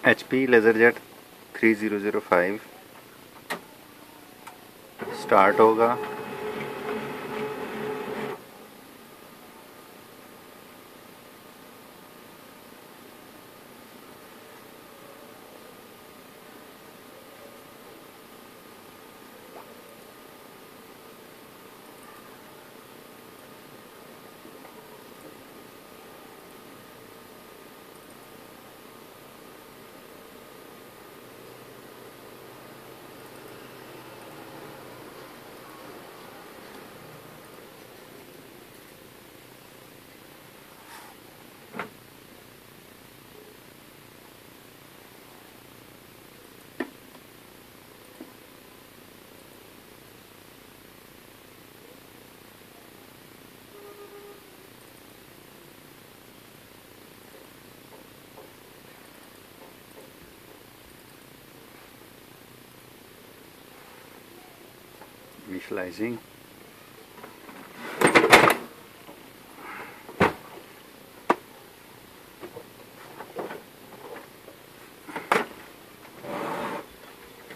HP LaserJet 3005 start होगा। Visualizing.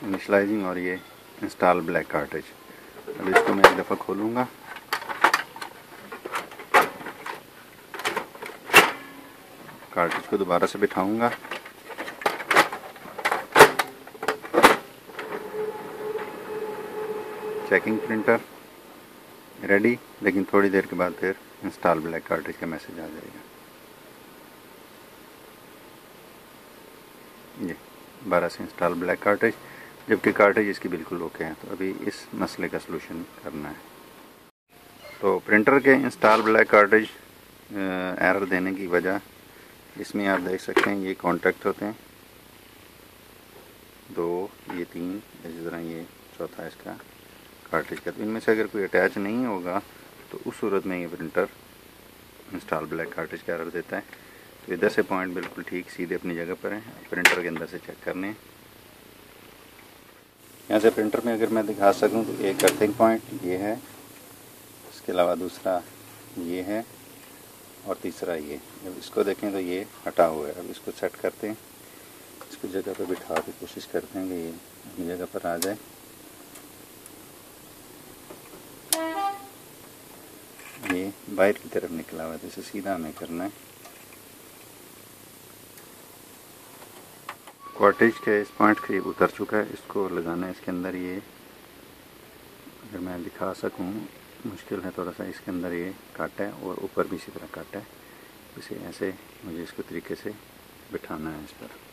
Initialising और ये इंस्टॉल ब्लैक कार्टेज। अब इसको मैं एक दफ़ा खोलूँगा। कार्टेज को दोबारा से बिठाऊँगा। चेकिंग प्रिंटर रेडी, लेकिन थोड़ी देर के बाद फिर इंस्टॉल ब्लैक कार्टेज का मैसेज आ जाएगा। ये 12 से इंस्टॉल ब्लैक कार्टेज, जबकि कार्टेज इसकी बिल्कुल ओके है। तो अभी इस मसले का सलूशन करना है। तो प्रिंटर के इंस्टॉल ब्लैक कार्टेज एरर देने की वजह, इसमें आप देख सकते हैं ये कॉन्टैक्ट होते हैं 2, ये 3, इसी तरह ये चौथा इसका कार्टेज का। तो इनमें से अगर कोई अटैच नहीं होगा तो उस सूरत में ये प्रिंटर इंस्टॉल ब्लैक कार्टेज का एरर देता है। तो इधर से पॉइंट बिल्कुल ठीक सीधे अपनी जगह पर है, प्रिंटर के अंदर से चेक करने हैं। यहाँ से प्रिंटर में अगर मैं दिखा सकूँ तो एक अर्थिंग पॉइंट ये है, इसके अलावा दूसरा ये है और तीसरा ये। जब इसको देखें तो ये हटा हुआ है। अब इसको सेट करते हैं, इसको जगह पर बिठा के कोशिश करते हैं कि ये अपनी जगह पर आ जाए। ये बाहर की तरफ निकला हुआ है तो इसे सीधा हमें करना है। कार्टेज के इस पॉइंट के उतर चुका है, इसको लगाना है इसके अंदर। ये अगर मैं दिखा सकूं, मुश्किल है थोड़ा सा। इसके अंदर ये काटा है और ऊपर भी इसी तरह काटा है। इसे ऐसे मुझे इसको तरीके से बिठाना है इस पर।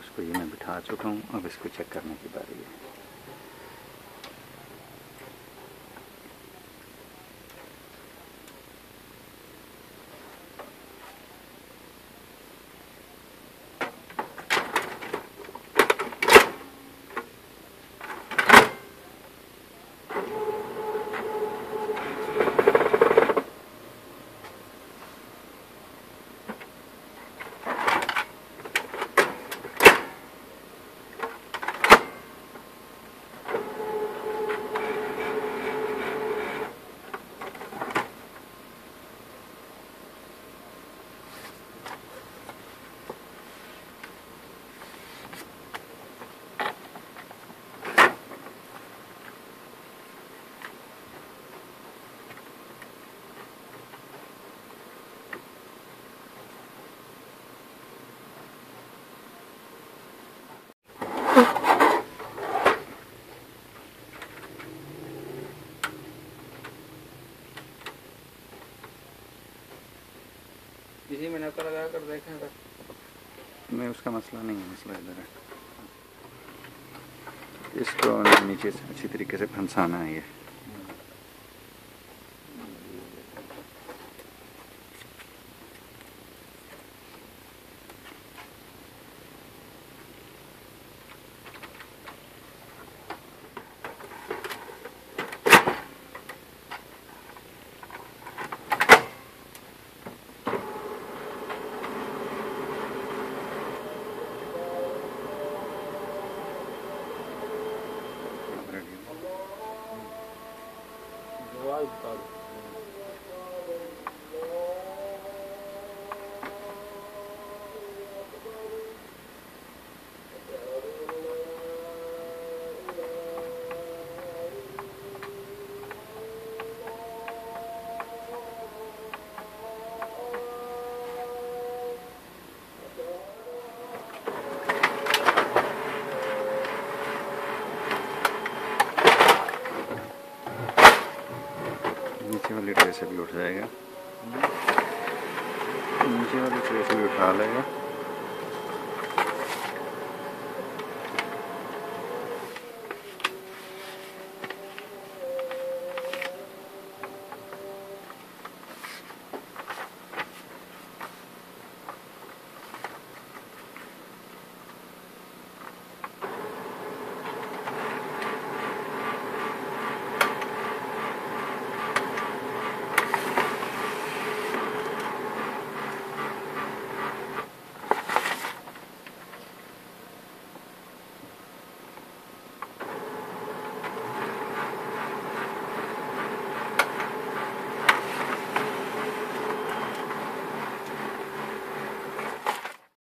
इसको ये मैं बिठा चुका हूँ। अब इसको चेक करने की बारी है। में नकल लगा कर देखें तो नहीं, उसका मसला नहीं है, मसला इधर है। इसको नीचे से अच्छी तरीके से फंसाना है ये। नीचे वाली ट्रे से भी उठ जाएगा, नीचे वाली ट्रे से भी उठा लेगा।